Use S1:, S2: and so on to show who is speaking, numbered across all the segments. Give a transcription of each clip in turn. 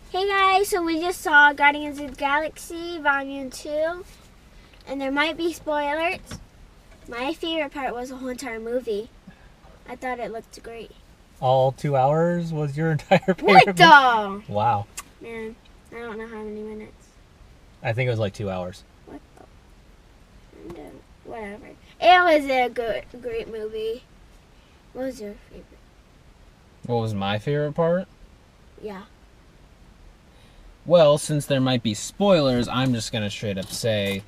S1: Hey guys, so we just saw Guardians of the Galaxy Volume 2, and there might be spoilers. My favorite part was the whole entire movie. I thought it looked great.
S2: All 2 hours was your entire favorite
S1: What the?
S2: Wow.
S1: Man, I don't know how many minutes.
S2: I think it was like 2 hours.
S1: What the? Whatever. It was a great movie. What was your favorite?
S3: What was my favorite part?
S1: Yeah.
S3: Well, since there might be spoilers, I'm just going to straight up say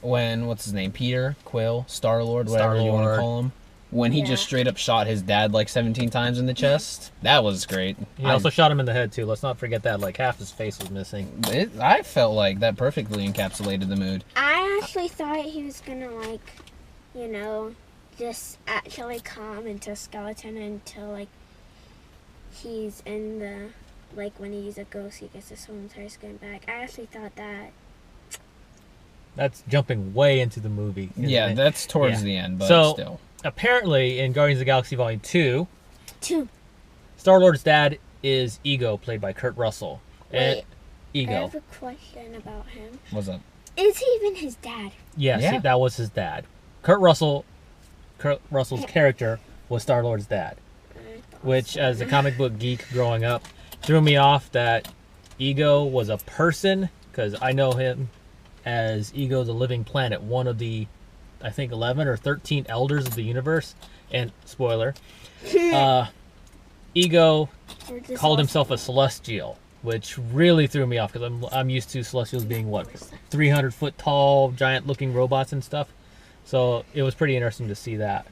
S3: when, what's his name, Peter, Quill, Star-Lord, whatever you want to call him, when he just straight up shot his dad like 17 times in the chest, that was great.
S2: He also shot him in the head too. Let's not forget that. Like half his face was missing.
S3: I felt like that perfectly encapsulated the mood.
S1: I actually thought he was gonna just actually calm into a skeleton until like he's in the when he's a ghost, he gets his whole entire skin back. I actually thought that.
S2: That's jumping way into the movie.
S3: Yeah, that's towards the end, but still.
S2: Apparently, in Guardians of the Galaxy Volume 2,
S1: 2.
S2: Star-Lord's dad is Ego, played by Kurt Russell.
S1: Wait,
S2: Ego.
S1: I have a question about him.
S3: What's up?
S1: Is he even his dad?
S2: Yes, that was his dad. Kurt Russell's character was Star-Lord's dad. Which, as a comic book geek growing up, threw me off that Ego was a person, because I know him as Ego the Living Planet, one of the, I think, 11 or 13 elders of the universe. And, spoiler, Ego called himself a Celestial, which really threw me off, because I'm used to Celestials being, 300-foot tall, giant-looking robots and stuff. So, it was pretty interesting to see that.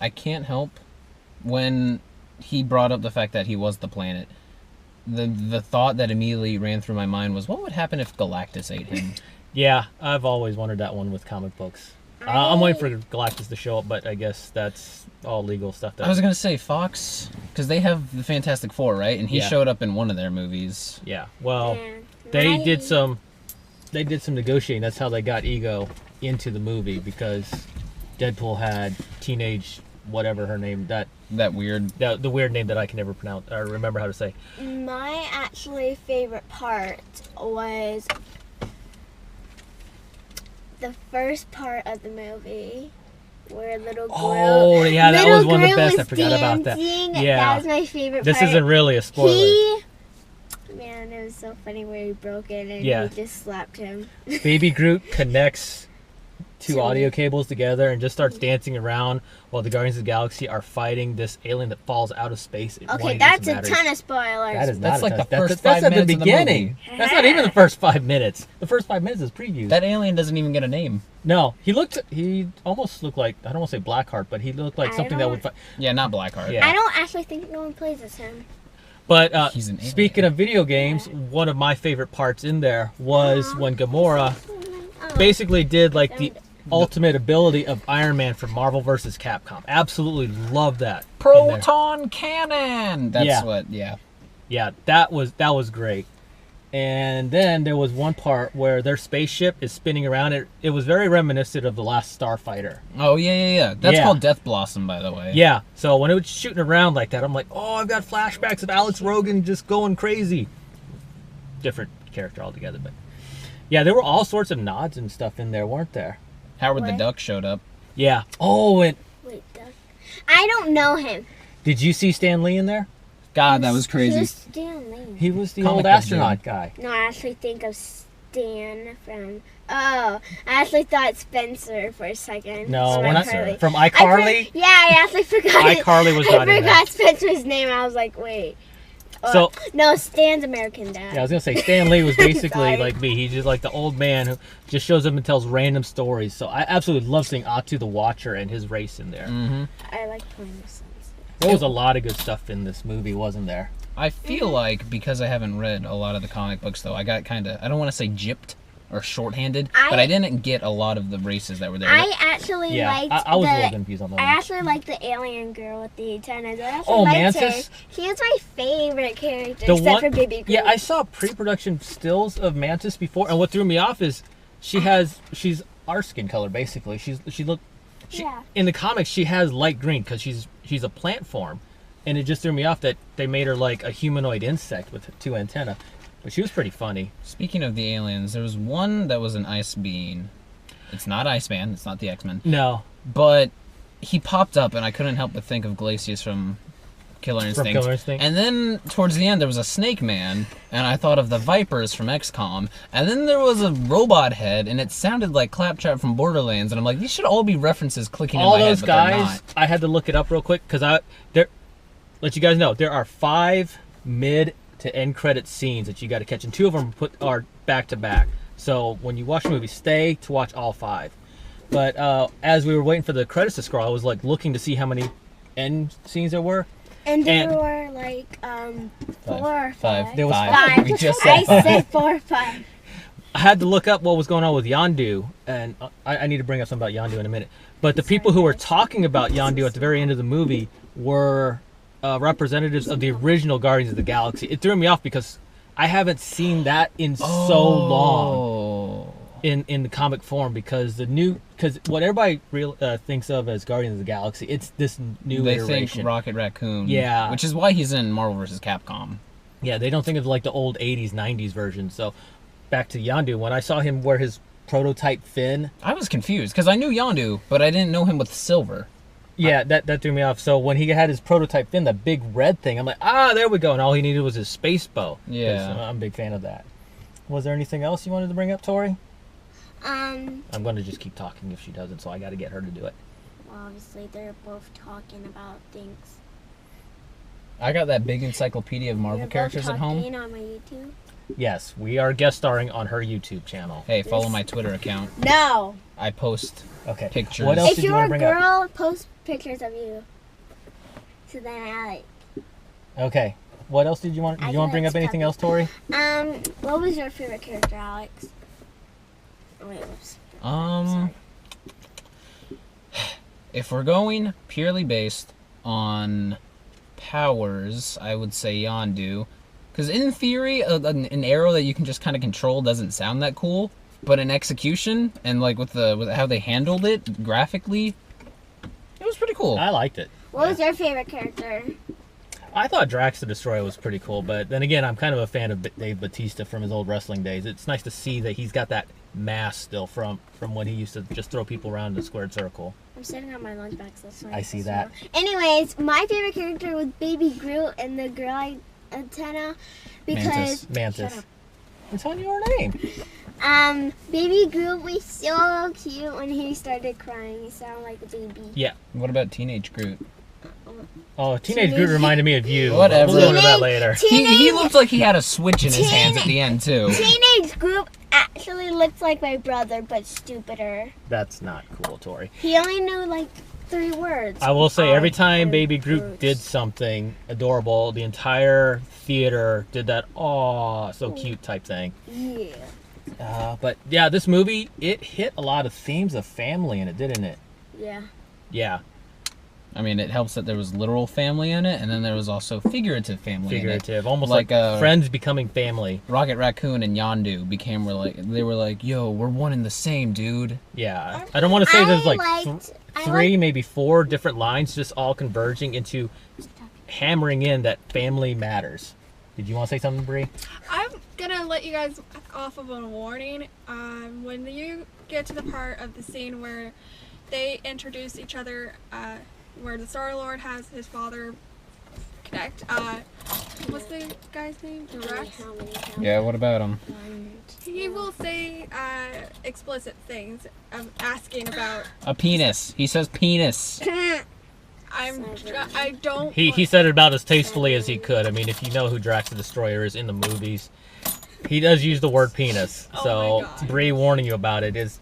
S3: I can't help when he brought up the fact that he was the planet. The thought that immediately ran through my mind was, what would happen if Galactus ate him?
S2: Yeah, I've always wondered that one with comic books. I'm waiting for Galactus to show up, but I guess that's all legal stuff.
S3: I was going to say Fox, because they have the Fantastic Four, right? And he showed up in one of their movies.
S2: Yeah, well, they did some negotiating. That's how they got Ego into the movie, because Deadpool had teenage whatever her name, the weird name that I can never pronounce or remember how to say.
S1: My actually favorite part was the first part of the movie where little girl.
S2: Oh yeah, that was one of the best. I forgot about that. Yeah,
S1: that was my favorite.
S2: This
S1: part.
S2: Isn't really a spoiler.
S1: Man, it was so funny where he broke it and he just slapped him.
S2: Baby Groot connects two audio cables together and just starts dancing around while the Guardians of the Galaxy are fighting this alien that falls out of space.
S1: Okay, that's a ton of spoilers.
S2: That is
S3: that's
S2: not
S3: like the first 5 minutes
S2: at the beginning.
S3: Of the
S2: That's not even the first 5 minutes. The first 5 minutes is previews.
S3: That alien doesn't even get a name.
S2: No, he almost looked like, I don't want to say Blackheart, but he looked like something that would fight.
S3: Yeah, not Blackheart.
S2: Yeah.
S1: I don't actually think no one plays as him.
S2: But speaking of video games, one of my favorite parts in there was when Gamora basically did like the ultimate ability of Iron Man from Marvel vs. Capcom. Absolutely love that.
S3: Proton cannon. Yeah, that was great. And then there was one part where their spaceship is spinning around. It was very reminiscent of the last Starfighter. Oh yeah. That's called Death Blossom, by the way.
S2: Yeah. So when it was shooting around like that, I'm like, oh, I've got flashbacks of Alex Rogan just going crazy. Different character altogether, but yeah, there were all sorts of nods and stuff in there, weren't there?
S3: Howard the Duck showed up.
S2: Yeah. Oh, and
S1: wait, Duck. I don't know him.
S2: Did you see Stan Lee in there?
S3: God, that was crazy.
S1: Who's Stan Lee?
S2: He was the old astronaut guy.
S1: No, I actually think of Stan from. Oh, I actually thought Spencer for a second.
S2: No, from iCarly.
S1: I actually forgot.
S2: iCarly was not in there.
S1: I forgot Spencer's name. I was like, wait. No, Stan's American Dad.
S2: Yeah, I was gonna say Stan Lee was basically like me. He's just like the old man who just shows up and tells random stories. So I absolutely love seeing Atu the Watcher and his race in there.
S3: Mm-hmm.
S1: I like playing with Sunset.
S2: There was a lot of good stuff in this movie, wasn't there?
S3: I feel like, because I haven't read a lot of the comic books, though, I got kind of, I don't want to say gypped or shorthanded, but I didn't get a lot of the races that were there.
S1: I actually liked
S2: I was a little confused on that.
S1: I actually liked the alien girl with the antennas.
S2: Mantis?
S1: Her. She was my favorite character, except for Baby Groot.
S2: Yeah, I saw pre-production stills of Mantis before, and what threw me off is she's our skin color, basically. In the comics, she has light green because she's a plant form. and it just threw me off that they made her like a humanoid insect with 2 antennae. But she was pretty funny.
S3: Speaking of the aliens, there was one that was an ice being. It's not Iceman. It's not the X-Men.
S2: No.
S3: But he popped up, and I couldn't help but think of Glacius from Killer Instinct.
S2: From Killer Instinct.
S3: And then, towards the end, there was a Snake Man, and I thought of the Vipers from XCOM. And then there was a robot head, and it sounded like Claptrap from Borderlands. And I'm like, these should all be references clicking
S2: all
S3: in my head,
S2: those
S3: but they're
S2: guys,
S3: not.
S2: I had to look it up real quick because let you guys know there are 5 mid to end credit scenes that you got to catch, and 2 of them are back to back. So when you watch the movie, stay to watch all 5. But as we were waiting for the credits to scroll, I was like looking to see how many end scenes there were.
S1: And there were like 4 or 5.
S2: There was
S1: 5.
S3: We just said
S1: I said 4 or 5.
S2: I had to look up what was going on with Yondu, and I need to bring up something about Yondu in a minute. But the people who were talking about Yondu at the very end of the movie were representatives of the original Guardians of the Galaxy. It threw me off because I haven't seen that in so long in the comic form, because what everybody thinks of as Guardians of the Galaxy, it's this new iteration.
S3: They think Rocket Raccoon.
S2: Yeah.
S3: Which is why he's in Marvel vs. Capcom.
S2: Yeah, they don't think of like the old 80s, 90s version. So back to Yondu, when I saw him wear his prototype fin,
S3: I was confused because I knew Yondu, but I didn't know him with silver.
S2: Yeah, that threw me off. So when he had his prototype fin, the big red thing, I'm like, there we go. And all he needed was his space bow.
S3: Yeah.
S2: I'm a big fan of that. Was there anything else you wanted to bring up, Tori? I'm going to just keep talking if she doesn't, so I got to get her to do it.
S1: Well, obviously, they're both talking about things.
S3: I got that big encyclopedia of Marvel characters at home.
S1: On my YouTube?
S2: Yes, we are guest starring on her YouTube channel.
S3: Hey, follow my Twitter account.
S1: No.
S3: I post pictures.
S2: What else
S1: If
S2: did you
S1: you're
S2: want to
S1: a
S2: bring up?
S1: girl, post pictures of you. So then I like.
S2: Okay. What else did you want? Did you want to bring up anything else, Tori?
S1: What was your favorite character, Alex? Oh, wait, whoops. Sorry.
S3: If we're going purely based on powers, I would say Yondu. Because in theory, an arrow that you can just kind of control doesn't sound that cool. But in execution, and like with how they handled it graphically, it was pretty cool.
S2: I liked it.
S1: What was your favorite character?
S2: I thought Drax the Destroyer was pretty cool, but then again, I'm kind of a fan of Dave Bautista from his old wrestling days. It's nice to see that he's got that mass still from when he used to just throw people around in a squared circle.
S1: I'm sitting on my lunchbox. That's why
S2: I see that.
S1: Anyways, my favorite character was Baby Groot and the girl antenna because
S2: Mantis. I'm telling you her name.
S1: Baby Groot was so cute when he started crying. He sounded like a baby.
S2: Yeah.
S3: What about Teenage Groot?
S2: Oh, Teenage Groot reminded me of you.
S3: Whatever.
S2: We'll go into that later.
S3: He looked like he had a switch in his hands at the end, too.
S1: Teenage Groot actually looks like my brother, but stupider.
S2: That's not cool, Tori.
S1: He only knew like 3 words.
S2: I will say, every time Baby Groot did something adorable, the entire theater did that, so cute type thing.
S1: Yeah.
S2: But yeah, this movie, it hit a lot of themes of family in it, didn't it?
S1: Yeah.
S2: Yeah.
S3: I mean, it helps that there was literal family in it, and then there was also figurative family
S2: Figurative,
S3: in it.
S2: almost like friends becoming family.
S3: Rocket Raccoon and Yondu they were like, yo, we're one and the same, dude.
S2: Yeah. I don't want to say there's like 3, maybe 4 different lines just all converging into hammering in that family matters. Did you want to say something, Bree?
S4: I'm gonna let you guys off of a warning. When you get to the part of the scene where they introduce each other, where the Star-Lord has his father connect, what's the guy's name? Drax?
S3: Yeah, what about him?
S4: He will say explicit things, asking about
S3: a penis. He says penis.
S4: I don't.
S2: He said it about as tastefully as he could. I mean, if you know who Drax the Destroyer is in the movies, he does use the word penis. So Bree warning you about it it's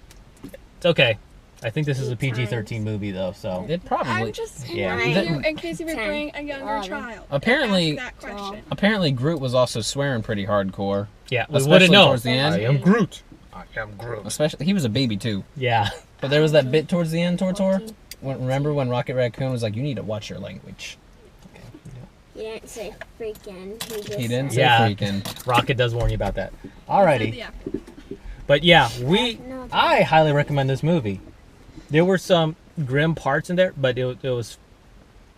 S2: okay. I think this is a PG-13 movie though, so
S3: it probably.
S4: I'm just warning you in case you would bring a younger child.
S3: Apparently, Groot was also swearing pretty hardcore.
S2: Yeah, we wouldn't know.
S3: Towards the end.
S2: I am Groot. I am Groot.
S3: Especially, he was a baby too.
S2: Yeah.
S3: But there was that bit towards the end, Tor. Remember when Rocket Raccoon was like, "You need to watch your language."
S1: He didn't say freaking.
S3: He didn't say freaking.
S2: Rocket does warn you about that. Alrighty. But yeah, I highly recommend this movie. There were some grim parts in there, but it was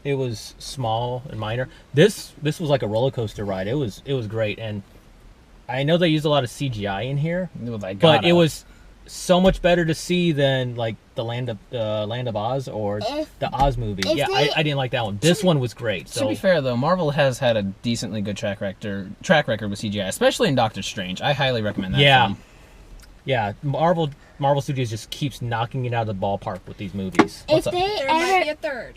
S2: it was small and minor. This was like a roller coaster ride. It was great, and I know they used a lot of CGI in here, but it was so much better to see than like the Land of Oz or the Oz movie. Yeah, I didn't like that one. This one was great. So
S3: to be fair though, Marvel has had a decently good track record with CGI, especially in Doctor Strange. I highly recommend that film.
S2: Yeah, Marvel Studios just keeps knocking it out of the ballpark with these movies.
S4: There might be a third.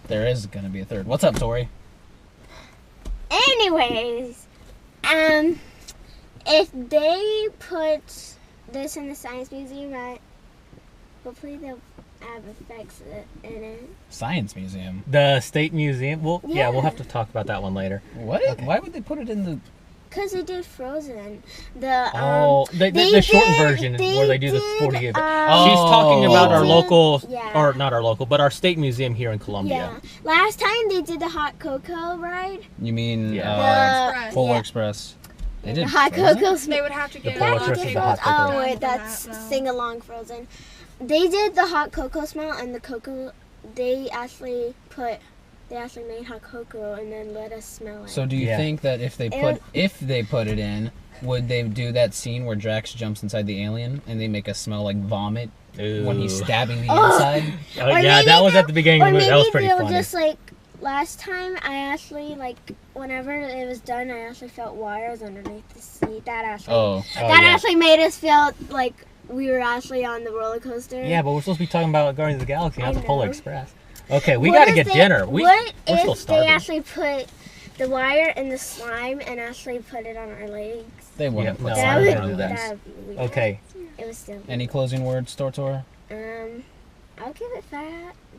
S3: There is going to be a third. What's up, Tori?
S1: Anyways, if they put this in the Science Museum, hopefully they'll have effects in it.
S3: Science Museum?
S2: The State Museum? Well, yeah, we'll have to talk about that one later.
S3: What? Okay. Why would they put it in the...
S1: Because they did Frozen.
S2: The shortened version where they do the 40 year. She's talking about our local, or not our local, but our state museum here in Columbia.
S1: Yeah. Last time they did the hot cocoa ride.
S3: You mean
S4: Polar
S3: Express? They did
S1: the hot cocoa.
S4: They would have to get
S1: that's sing along Frozen. They did the hot cocoa smell and the cocoa. They actually made hot cocoa and then let us smell it.
S3: So do you think that if they put it in, would they do that scene where Drax jumps inside the alien and they make us smell like vomit when he's stabbing the inside?
S2: Yeah, that was at the beginning of the movie. That was pretty funny.
S1: Just like last time, I actually whenever it was done, I actually felt wires underneath the seat. That actually made us feel like we were actually on the roller coaster.
S2: Yeah, but we're supposed to be talking about Guardians of the Galaxy, not the Polar Express. Okay, we got to get dinner. We're still starving.
S1: They actually put the wire in the slime and actually put it on our legs?
S3: They wouldn't put
S2: slime
S3: on
S2: do that. Okay.
S1: It was still.
S3: Any closing words, Tortor?
S1: I'll give it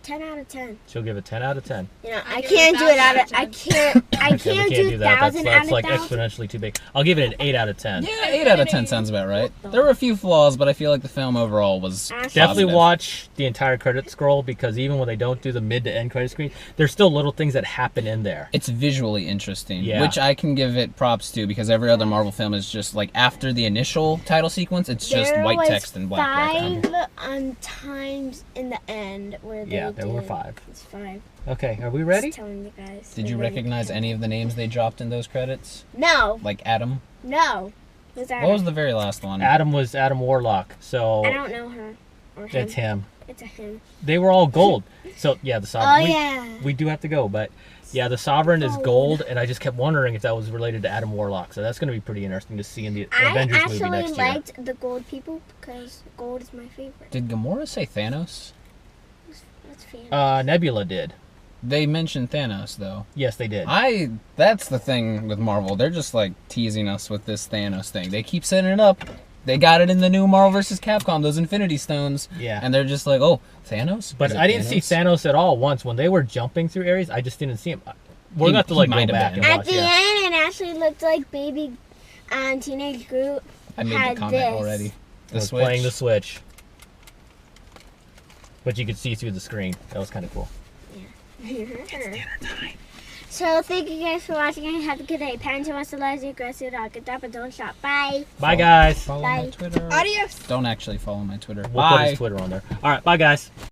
S1: 10 out of 10.
S2: She'll give it 10 out of 10.
S1: You know, I can't do it out of. I can't do 1,000 out of 10.
S2: That's like exponentially too big. I'll give it an 8 out of 10.
S3: Yeah, 8 out of 10 sounds about right. There were a few flaws, but I feel like the film overall was
S2: definitely watch the entire credit scroll, because even when they don't do the mid to end credit screen, there's still little things that happen in there.
S3: It's visually interesting, which I can give it props to, because every other Marvel film is just like after the initial title sequence, it's just white text and black background.
S1: 5 times in the end where they
S2: there were 5.
S1: It's 5.
S2: Okay, are we ready?
S1: Just telling you guys.
S3: Did you recognize any of the names they dropped in those credits?
S1: No.
S3: Like Adam?
S1: No.
S3: What was the very last one?
S2: Adam was Adam Warlock. So
S1: I don't know her or him.
S2: It's him.
S1: It's a him.
S2: They were all gold. So yeah, the Sovereign.
S1: Oh
S2: we do have to go, but yeah, the Sovereign is gold, and I just kept wondering if that was related to Adam Warlock. So that's going to be pretty interesting to see in the Avengers movie next year.
S1: I actually liked the gold people because gold is my favorite.
S3: Did Gamora say Thanos?
S1: What's Thanos?
S2: Nebula did.
S3: They mentioned Thanos, though.
S2: Yes, they did.
S3: That's the thing with Marvel. They're just, like, teasing us with this Thanos thing. They keep setting it up. They got it in the new Marvel vs. Capcom, those Infinity Stones.
S2: Yeah.
S3: And they're just like, oh, Thanos?
S2: But I didn't see Thanos at all once. When they were jumping through areas, I just didn't see him. We're going to have to, go back and watch.
S1: At the end, it actually looked like baby Teenage Groot
S3: I made the comment already.
S2: Playing the Switch. But you could see through the screen. That was kind of cool.
S1: It's dinner time. So thank you guys for watching and have a good day. Parents who wants to lie, aggressive dog, get up and don't shop. Bye.
S2: Bye guys.
S3: Follow my Twitter.
S4: Adios.
S3: Don't actually follow my Twitter.
S2: We'll put his Twitter on there. All right, bye guys.